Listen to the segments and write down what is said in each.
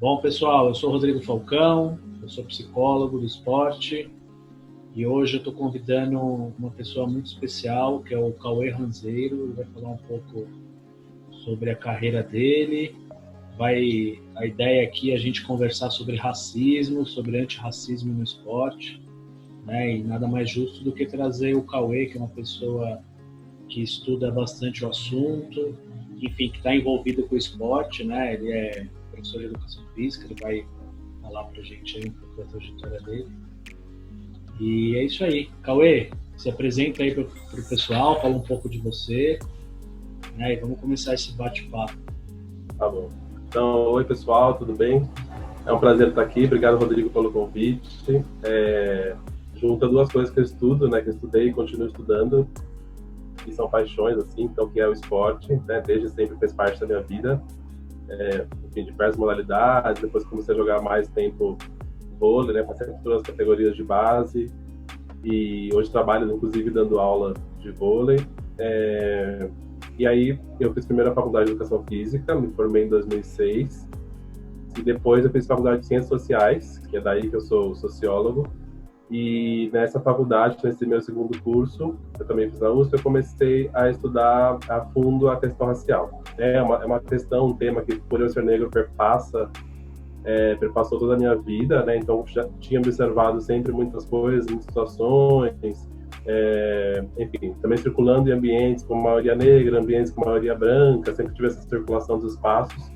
Bom, pessoal, eu sou Rodrigo Falcão, eu sou psicólogo do esporte e hoje eu estou convidando uma pessoa muito especial, que é o Cauê Ranzeiro. Ele vai falar um pouco sobre a carreira dele. A ideia aqui é a gente conversar sobre racismo, sobre antirracismo no esporte, né? E nada mais justo do que trazer o Cauê, que é uma pessoa que estuda bastante o assunto, enfim, que está envolvido com o esporte, né? Ele é professor de educação física, ele vai falar para a gente aí um pouco da trajetória dele. E é isso aí. Cauê, se apresenta aí para o pessoal, fala um pouco de você, né? E vamos começar esse bate-papo. Tá bom. Então, oi pessoal, tudo bem? É um prazer estar aqui. Obrigado, Rodrigo, pelo convite. Junta duas coisas que eu estudo, né? Que eu estudei e continuo estudando, que são paixões, assim, então, que é o esporte, né? Desde sempre fez parte da minha vida. Enfim, diversas modalidades. Depois comecei a jogar mais tempo vôlei, né? Passei por todas as categorias de base. E hoje trabalho, inclusive, dando aula de vôlei. E aí eu fiz primeiro a faculdade de Educação Física, me formei em 2006, e depois eu fiz faculdade de Ciências Sociais, que é daí que eu sou sociólogo, e nessa faculdade, nesse meu segundo curso, eu também fiz na USP, eu comecei a estudar a fundo a questão racial. É uma questão, um tema que, por eu ser negro, perpassou toda a minha vida, né? Então já tinha observado sempre muitas coisas, muitas situações, enfim, também circulando em ambientes com maioria negra, ambientes com maioria branca, sempre tive essa circulação dos espaços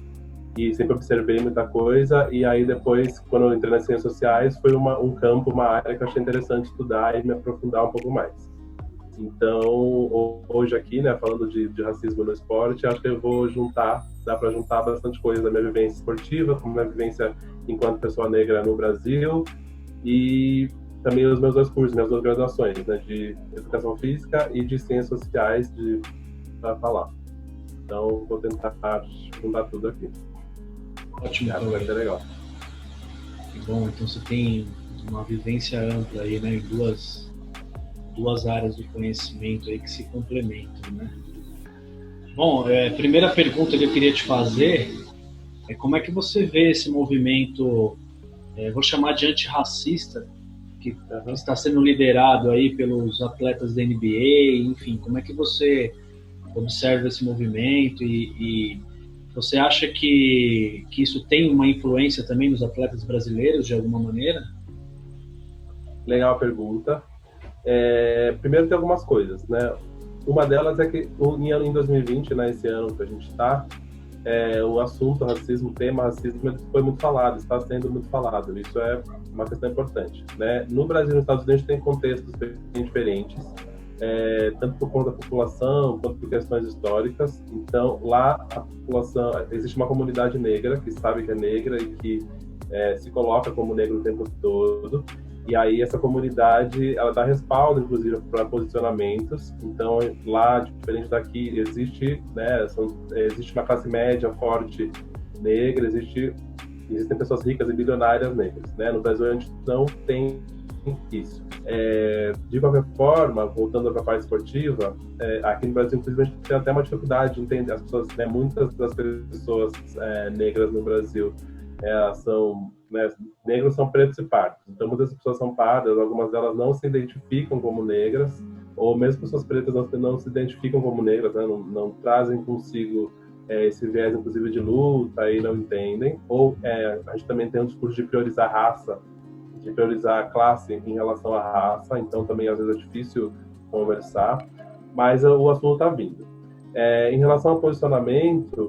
e sempre observei muita coisa. E aí depois, quando eu entrei nas ciências sociais, foi um campo, uma área que eu achei interessante estudar e me aprofundar um pouco mais. Então, hoje aqui, né, falando de racismo no esporte, acho que eu vou dá para juntar bastante coisa da minha vivência esportiva, com minha vivência enquanto pessoa negra no Brasil, e também os meus dois cursos, minhas duas graduações, né, de Educação Física e de Ciências Sociais, para falar. Então, vou tentar juntar tudo aqui. Ótimo, Acho que vai ser legal. Que bom, então você tem uma vivência ampla aí, né, em duas áreas do conhecimento aí que se complementam, né? Bom, a primeira pergunta que eu queria te fazer é como é que você vê esse movimento, vou chamar de antirracista, que está sendo liderado aí pelos atletas da NBA, enfim, como é que você observa esse movimento e você acha que isso tem uma influência também nos atletas brasileiros de alguma maneira? Legal a pergunta. Primeiro tem algumas coisas, né? Uma delas é que em 2020, né, esse ano que a gente está, o assunto racismo, o tema racismo foi muito falado, está sendo muito falado. Isso é uma questão importante, né? No Brasil e nos Estados Unidos tem contextos bem diferentes, tanto por conta da população quanto por questões históricas. Então, lá a população, existe uma comunidade negra que sabe que é negra e que se coloca como negro o tempo todo. E aí essa comunidade, ela dá respaldo, inclusive, para posicionamentos. Então, lá, diferente daqui, existe uma classe média forte negra, existem pessoas ricas e bilionárias negras, né? No Brasil, a gente não tem isso. De qualquer forma, voltando para a parte esportiva, aqui no Brasil, inclusive, a gente tem até uma dificuldade de entender as pessoas, né? Muitas das pessoas negras no Brasil são, né, negros são pretos e pardos. Então, muitas pessoas são pardas, algumas delas não se identificam como negras, ou mesmo pessoas pretas não se identificam como negras, né, não trazem consigo esse viés, inclusive, de luta e não entendem. Ou a gente também tem um discurso de priorizar raça, de priorizar a classe em relação à raça, então também às vezes é difícil conversar, mas o assunto está vindo. Em relação ao posicionamento,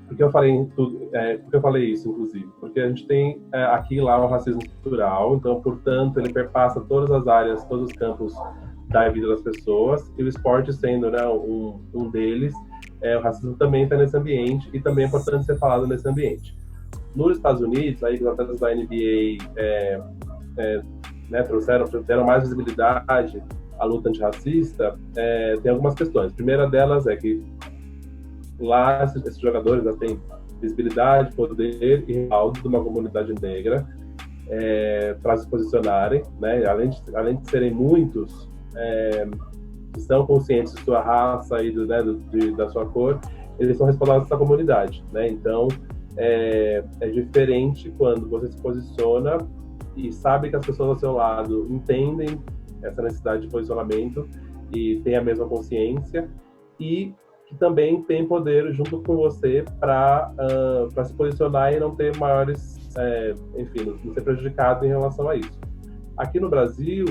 por que eu falei isso, inclusive? Porque a gente tem aqui e lá um racismo estrutural, então, portanto, ele perpassa todas as áreas, todos os campos da vida das pessoas, e o esporte sendo, né, um deles, o racismo também está nesse ambiente, e também é importante ser falado nesse ambiente. Nos Estados Unidos, aí, os atletas da NBA né, deram mais visibilidade à luta antirracista, tem algumas questões. A primeira delas é que lá esses jogadores já têm visibilidade, poder e respaldo de uma comunidade negra para se posicionarem, né? Além de serem muitos que são conscientes de sua raça e da sua cor, eles são respaldados dessa comunidade, né? Então, é diferente quando você se posiciona e sabe que as pessoas ao seu lado entendem essa necessidade de posicionamento e têm a mesma consciência, e que também tem poder junto com você para se posicionar e não ter maiores, enfim, não ser prejudicado em relação a isso. Aqui no Brasil,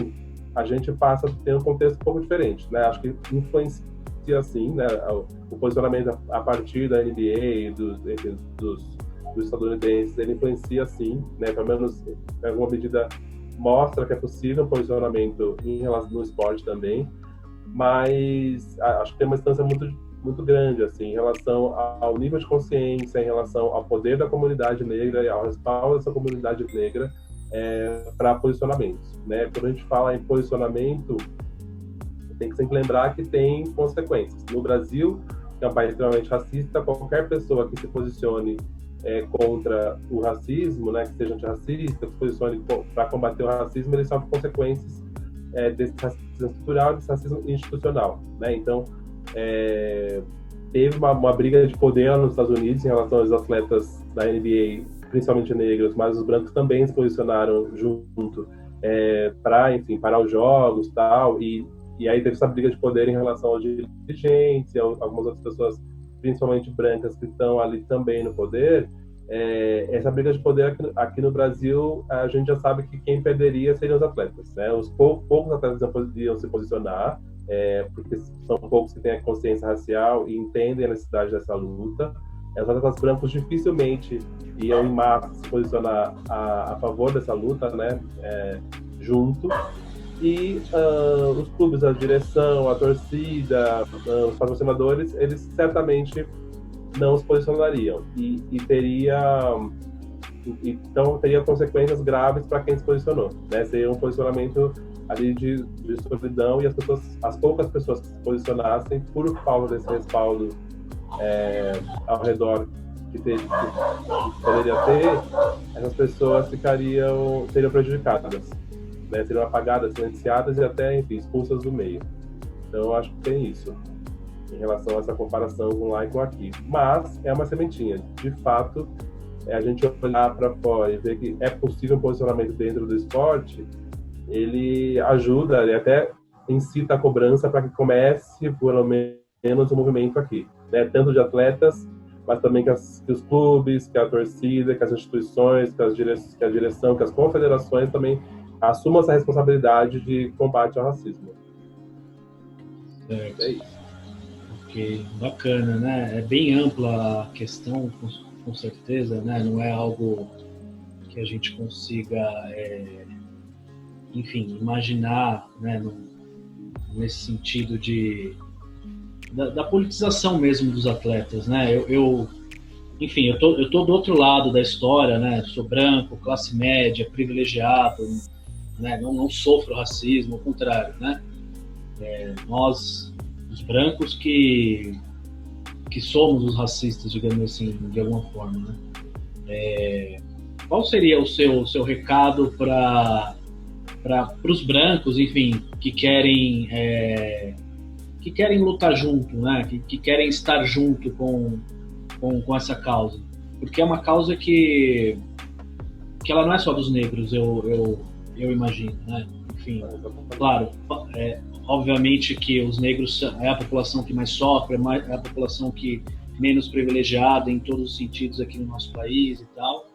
a gente passa a ter um contexto um pouco diferente, né? Acho que influencia, assim, né, o posicionamento a partir da NBA, dos estadunidenses, ele influencia, sim, né? Pelo menos, em alguma medida, mostra que é possível um posicionamento em relação no esporte também, mas acho que tem uma distância muito grande, assim, em relação ao nível de consciência, em relação ao poder da comunidade negra e ao respaldo dessa comunidade negra para posicionamentos, né? Quando a gente fala em posicionamento, tem que sempre lembrar que tem consequências. No Brasil, que é um país extremamente racista, qualquer pessoa que se posicione contra o racismo, né, que seja antirracista, que se posicione para combater o racismo, ele sofre consequências desse racismo estrutural e desse racismo institucional, né? Então, teve uma briga de poder nos Estados Unidos em relação aos atletas da NBA, principalmente negros, mas os brancos também se posicionaram junto para, enfim, parar os jogos e tal, e aí teve essa briga de poder em relação aos dirigentes e algumas outras pessoas, principalmente brancas, que estão ali também no poder. Essa briga de poder aqui no Brasil, a gente já sabe que quem perderia seriam os atletas, né? Os poucos atletas não poderiam se posicionar, porque são poucos que têm a consciência racial e entendem a necessidade dessa luta. Os atletas brancos dificilmente iam em massa se posicionar a favor dessa luta, né? Junto. E os clubes, a direção, a torcida, os patrocinadores, eles certamente não se posicionariam então teria consequências graves para quem se posicionou, né? Seria um posicionamento ali de solidão, e as poucas pessoas que se posicionassem por falta desse respaldo ao redor que poderia ter, essas pessoas seriam prejudicadas, né? Seriam apagadas, silenciadas e até, enfim, expulsas do meio. Então eu acho que tem isso em relação a essa comparação com lá e com aqui. Mas é uma sementinha. De fato, a gente olhar para fora e ver que é possível um posicionamento dentro do esporte, ele ajuda, ele até incita a cobrança para que comece, pelo menos, o movimento aqui, né? Tanto de atletas, mas também que os clubes, que a torcida, que as instituições, que a direção, que as confederações também assumam essa responsabilidade de combate ao racismo. Certo. É isso. Ok, bacana, né? É bem ampla a questão, com certeza, né? Não é algo que a gente consiga, enfim, imaginar, né? Nesse sentido da politização mesmo dos atletas, né? Enfim, eu tô do outro lado da história, né? Sou branco, classe média, privilegiado, né? Não sofro racismo, ao contrário, né? Nós, os brancos, que somos os racistas, digamos assim, de alguma forma, né? Qual seria o seu recado para os brancos, enfim, que querem lutar junto, né? Que querem estar junto com essa causa? Porque é uma causa que ela não é só dos negros, eu imagino, né? Enfim, claro, obviamente que os negros é a população que mais sofre, é a população que menos privilegiada em todos os sentidos aqui no nosso país e tal,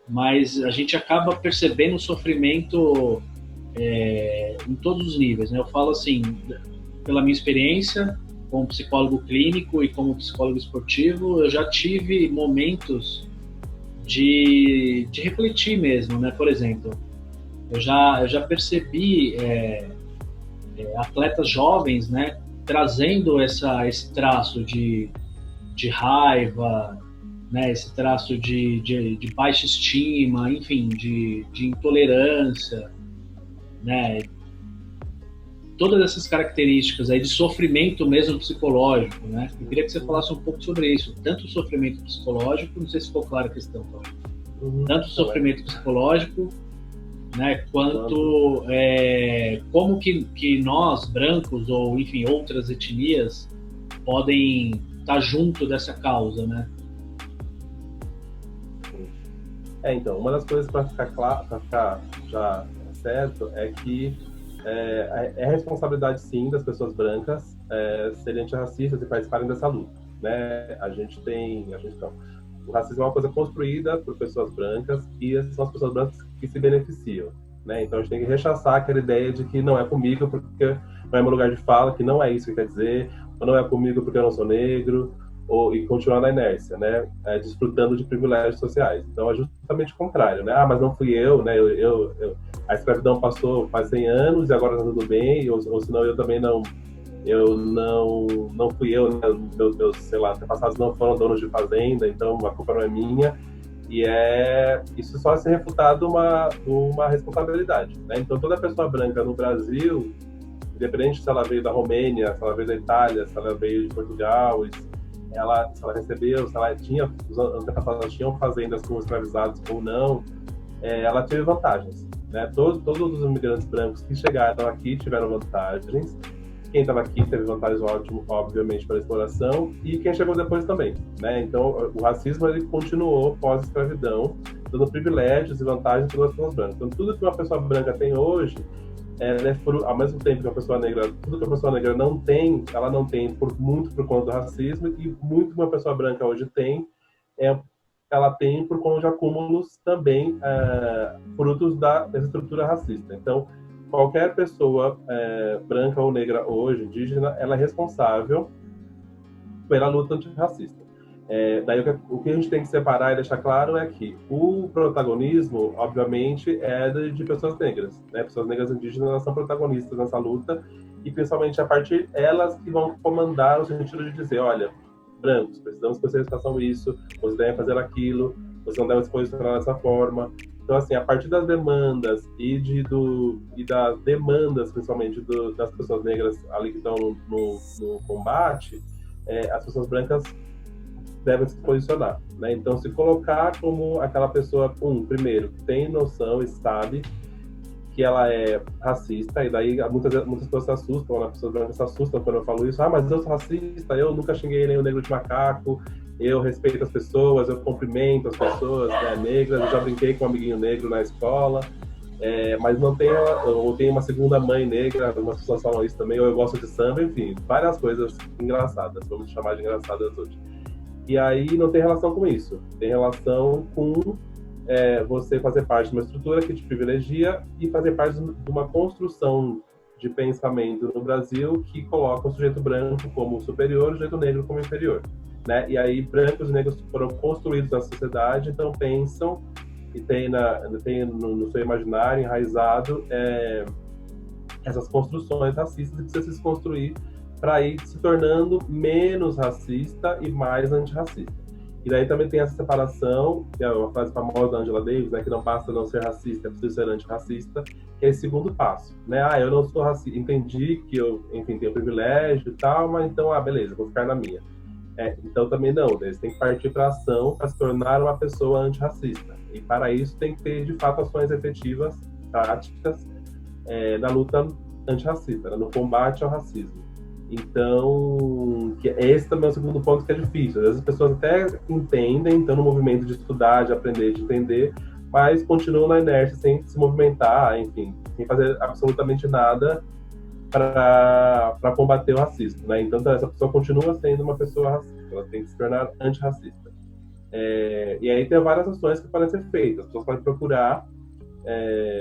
mas a gente acaba percebendo o sofrimento em todos os níveis, né? Eu falo assim, pela minha experiência como psicólogo clínico e como psicólogo esportivo, eu já tive momentos de refletir mesmo, né? Por exemplo, eu já percebi atletas jovens, né, trazendo esse traço de raiva, né, esse traço de baixa estima, enfim, de intolerância, né, todas essas características aí de sofrimento mesmo psicológico, né? Eu queria que você falasse um pouco sobre isso, tanto o sofrimento psicológico, não sei se ficou clara a questão, tanto o sofrimento psicológico, né, quanto como que nós, brancos, ou enfim, outras etnias, podem estar junto dessa causa, né? Então, uma das coisas para ficar claro, para ficar já certo, é que é responsabilidade, sim, das pessoas brancas serem antirracistas e participarem dessa luta, né? A gente não. O racismo é uma coisa construída por pessoas brancas e são as pessoas brancas que se beneficiam, né? Então a gente tem que rechaçar aquela ideia de que não é comigo porque não é meu lugar de fala, que não é isso que quer dizer, ou não é comigo porque eu não sou negro, e continuar na inércia, né? Desfrutando de privilégios sociais. Então é justamente o contrário, né? Mas não fui eu, né? A escravidão passou faz 100 anos e agora tá tudo bem, ou senão eu também não fui eu, né? Meus sei lá, antepassados não foram donos de fazenda, então a culpa não é minha. E isso só se refutado uma responsabilidade, né? Então toda pessoa branca no Brasil, independente se ela veio da Romênia, se ela veio da Itália, se ela veio de Portugal, se ela recebeu, se ela tinha, os antepassados tinham fazendas com escravizados ou não, ela teve vantagens, né? Todos os imigrantes brancos que chegaram aqui tiveram vantagens. Quem estava aqui teve vantagens ótimas, obviamente, para a exploração, e quem chegou depois também, né? Então, o racismo ele continuou pós-escravidão, dando privilégios e vantagens para as pessoas brancas. Então, tudo que uma pessoa branca tem hoje, ao mesmo tempo que uma pessoa negra, tudo que uma pessoa negra não tem, ela não tem muito por conta do racismo, e muito que uma pessoa branca hoje tem, ela tem por conta de acúmulos também frutos da estrutura racista. Então, qualquer pessoa branca ou negra hoje, indígena, ela é responsável pela luta antirracista. Daí o que a gente tem que separar e deixar claro é que o protagonismo, obviamente, é de pessoas negras, né? Pessoas negras indígenas, elas são protagonistas nessa luta, e principalmente a partir elas que vão comandar no sentido de dizer, olha, brancos, precisamos que vocês façam isso, vocês devem fazer aquilo, vocês não devem se posicionar dessa forma. Então, assim, a partir das demandas e das demandas, principalmente, das pessoas negras ali que estão no combate, as pessoas brancas devem se posicionar, né? Então, se colocar como aquela pessoa, primeiro, que tem noção e sabe que ela é racista, e daí muitas pessoas se assustam, as pessoas brancas se assustam quando eu falo isso, mas eu sou racista, eu nunca xinguei nenhum negro de macaco, eu respeito as pessoas, eu cumprimento as pessoas, né, negras, eu já brinquei com um amiguinho negro na escola, mas não tem, ou tem uma segunda mãe negra, algumas pessoas falam isso também, ou eu gosto de samba, enfim, várias coisas engraçadas, vamos chamar de engraçadas hoje. E aí não tem relação com isso, tem relação com você fazer parte de uma estrutura que te privilegia e fazer parte de uma construção de pensamento no Brasil que coloca o sujeito branco como superior e o sujeito negro como inferior, né? E aí brancos e negros foram construídos na sociedade, então pensam e tem no seu imaginário enraizado essas construções racistas que precisa se construir para ir se tornando menos racista e mais antirracista. E daí também tem essa separação, que é uma frase famosa da Angela Davis, né, que não basta não ser racista, é preciso ser antirracista, que é esse segundo passo, né? Eu não sou racista, entendi que eu, enfim, tenho privilégio e tal, mas então, beleza, vou ficar na minha. Então também não, eles têm que partir para ação para se tornar uma pessoa antirracista. E para isso tem que ter, de fato, ações efetivas, práticas, na luta antirracista, né, no combate ao racismo. Então, esse também é o segundo ponto que é difícil. Às vezes as pessoas até entendem, estão no movimento de estudar, de aprender, de entender, mas continuam na inércia, sem se movimentar, enfim, sem fazer absolutamente nada para combater o racismo, né? Então, essa pessoa continua sendo uma pessoa racista, ela tem que se tornar antirracista. E aí tem várias ações que podem ser feitas. As pessoas podem procurar,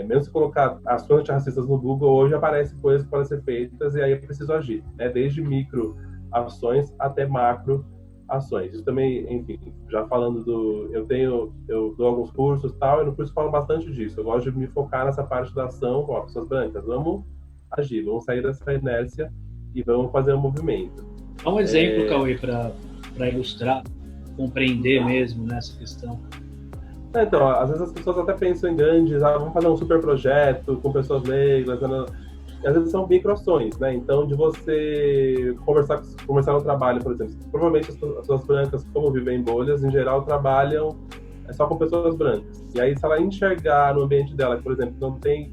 mesmo se colocar ações antirracistas no Google, hoje aparecem coisas que podem ser feitas e aí é preciso agir, né? Desde micro ações até macro ações. Isso também, enfim, já falando eu dou alguns cursos e tal, e no curso eu falo bastante disso. Eu gosto de me focar nessa parte da ação, pessoas brancas, vamos agir, vamos sair dessa inércia e vamos fazer um movimento. Dá um exemplo, Cauê, para ilustrar, compreender mesmo nessa questão. Então, às vezes as pessoas até pensam em grandes, vamos fazer um super projeto com pessoas negras, às vezes são microações, né? Então, de você conversar no trabalho, por exemplo, provavelmente as pessoas brancas, como vivem em bolhas, em geral trabalham só com pessoas brancas. E aí, se ela enxergar no ambiente dela, que, por exemplo, não tem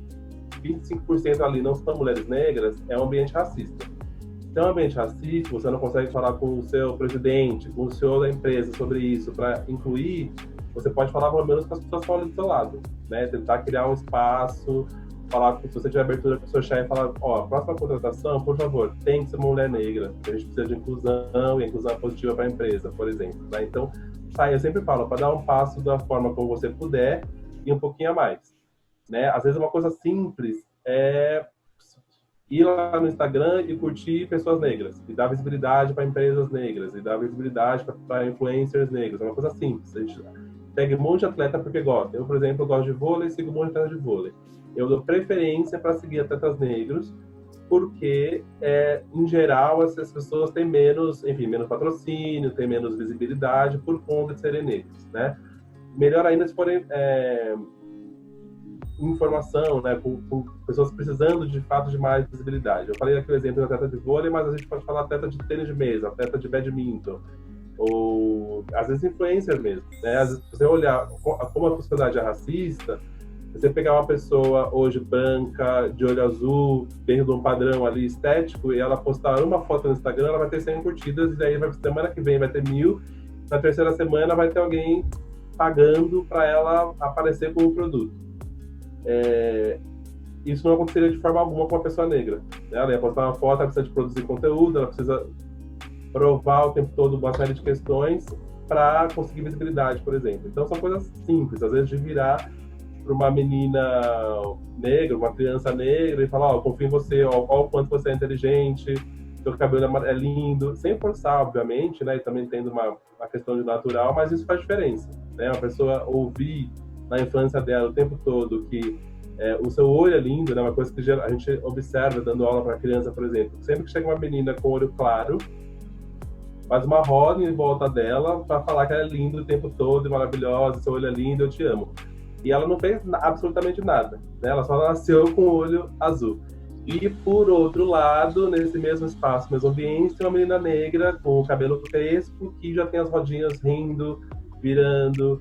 25% ali, não são mulheres negras, é um ambiente racista. Então, é um ambiente racista, você não consegue falar com o seu presidente, com o CEO da empresa sobre isso, para incluir, você pode falar pelo menos com as pessoas que estão ali do seu lado, né? Tentar criar um espaço, falar, se você tiver abertura com o seu chefe, falar, ó, a próxima contratação, por favor, tem que ser uma mulher negra, porque a gente precisa de inclusão, e a inclusão é positiva para a empresa, por exemplo, né? Então, eu sempre falo, para dar um passo da forma como você puder e um pouquinho a mais, né? Às vezes uma coisa simples é ir lá no Instagram e curtir pessoas negras, e dar visibilidade para empresas negras, e dar visibilidade para influencers negros, é uma coisa simples. A gente segue um monte de atleta porque gosta. Eu, por exemplo, gosto de vôlei, sigo um monte de atleta de vôlei. Eu dou preferência para seguir atletas negros, porque, em geral, essas pessoas têm menos patrocínio, têm menos visibilidade por conta de serem negros, né? Melhor ainda se forem informação, né, com pessoas precisando de fato de mais visibilidade. Eu falei aqui o exemplo de atleta de vôlei, mas a gente pode falar atleta de tênis de mesa, atleta de badminton, ou às vezes influencer mesmo, né? Às vezes, se você olhar como a sociedade é racista, você pegar uma pessoa hoje branca, de olho azul, dentro de um padrão ali estético, e ela postar uma foto no Instagram, ela vai ter 100 curtidas, e daí semana que vem vai ter 1000, na terceira semana vai ter alguém pagando para ela aparecer com o produto. Isso não aconteceria de forma alguma com uma pessoa negra, né? Ela ia postar uma foto, ela precisa de produzir conteúdo, ela precisa provar o tempo todo uma série de questões para conseguir visibilidade, por exemplo. Então são coisas simples, às vezes de virar para uma menina negra, uma criança negra e falar, ó, confio em você, ó, o quanto você é inteligente, seu cabelo é lindo, sem forçar, obviamente, né, e também tendo uma questão de natural, mas isso faz diferença, né? Uma pessoa ouvir na infância dela o tempo todo que o seu olho é lindo, né? Uma coisa que a gente observa dando aula para criança, por exemplo, sempre que chega uma menina com olho claro, faz uma roda em volta dela para falar que ela é linda o tempo todo, maravilhosa, seu olho é lindo, eu te amo. E ela não fez absolutamente nada, né? Ela só nasceu com o olho azul. E, por outro lado, nesse mesmo espaço, mesmo ambiente, tem uma menina negra com o cabelo crespo que já tem as rodinhas rindo, virando,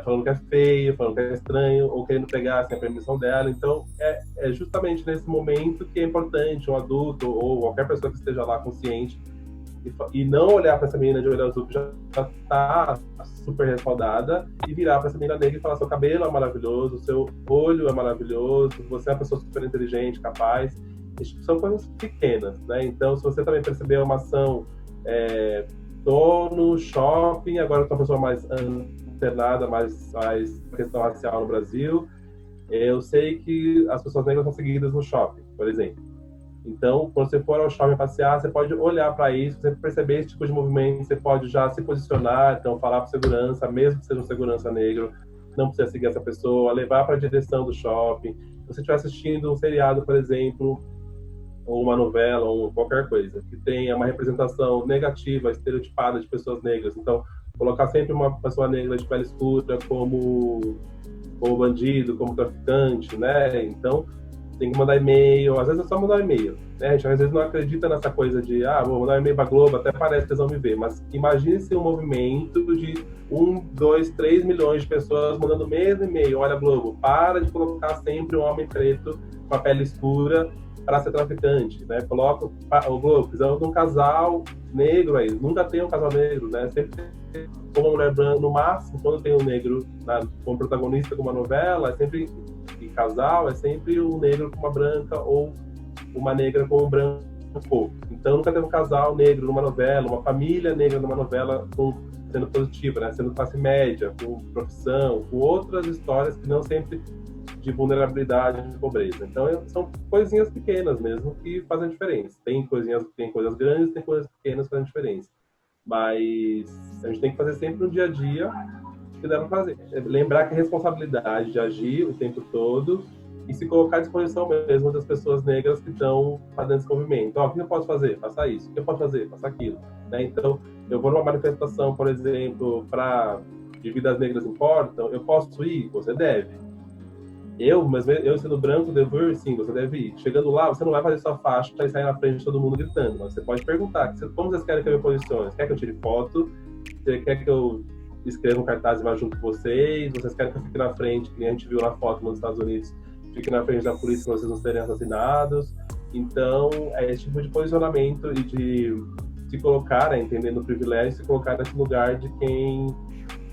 falando que é feio, falando que é estranho, ou querendo pegar sem a permissão dela. Então, é justamente nesse momento que é importante um adulto ou qualquer pessoa que esteja lá consciente e não olhar para essa menina de olho azul que já está super respaldada e virar para essa menina negra e falar: seu cabelo é maravilhoso, seu olho é maravilhoso, você é uma pessoa super inteligente, capaz. São coisas pequenas, né? Então, se você também perceber uma ação, tô no shopping, agora tô uma pessoa mais antenada, mais questão racial no Brasil, eu sei que as pessoas negras são seguidas no shopping, por exemplo. Então, quando você for ao shopping passear, você pode olhar para isso, você perceber esse tipo de movimento, você pode já se posicionar, então falar para segurança, mesmo que seja um segurança negro, não precisa seguir essa pessoa, levar para a direção do shopping. Se você estiver assistindo um seriado, por exemplo, ou uma novela, ou qualquer coisa, que tenha uma representação negativa, estereotipada de pessoas negras, então colocar sempre uma pessoa negra de pele escura como bandido, como traficante, né? Então, tem que mandar e-mail, às vezes é só mandar e-mail, né? A gente às vezes não acredita nessa coisa de, vou mandar um e-mail pra Globo, até parece que eles vão me ver, mas imagine se um movimento de 1, 2, 3 milhões de pessoas mandando o mesmo e-mail: olha, Globo, para de colocar sempre um homem preto com a pele escura para ser traficante, né? Coloca o Globo, precisamos de um casal negro aí, nunca tem um casal negro, né? Sempre tem uma mulher branca, no máximo, quando tem um negro como protagonista de uma novela, é sempre casal, é sempre um negro com uma branca ou uma negra com um branco. Então nunca teve um casal negro numa novela, uma família negra numa novela sendo positiva, né? Sendo classe média, com profissão, com outras histórias que não sempre de vulnerabilidade, de pobreza. Então são coisinhas pequenas mesmo que fazem diferença. Tem coisas grandes, tem coisas pequenas que fazem diferença. Mas a gente tem que fazer sempre no dia a dia que dá para fazer. Lembrar que a responsabilidade de agir o tempo todo e se colocar à disposição mesmo das pessoas negras que estão fazendo esse movimento. O que eu posso fazer? Faça isso. O que eu posso fazer? Faça aquilo. Né? Então, eu vou numa manifestação, por exemplo, de Vidas Negras Importam, eu posso ir? Você deve. Mas eu sendo branco, devo ir? Sim, você deve ir. Chegando lá, você não vai fazer sua faixa e sair na frente de todo mundo gritando, mas você pode perguntar: como vocês querem que eu me posicione? Você quer que eu tire foto? Você quer que eu escreva um cartaz e vá junto com vocês? Vocês querem que eu fique na frente, que a gente viu na foto nos Estados Unidos, fique na frente da polícia para vocês não serem assassinados? Então, é esse tipo de posicionamento e de se colocar, entendendo o privilégio, se colocar nesse lugar de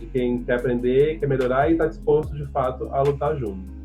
quem quer aprender, quer melhorar e está disposto, de fato, a lutar junto.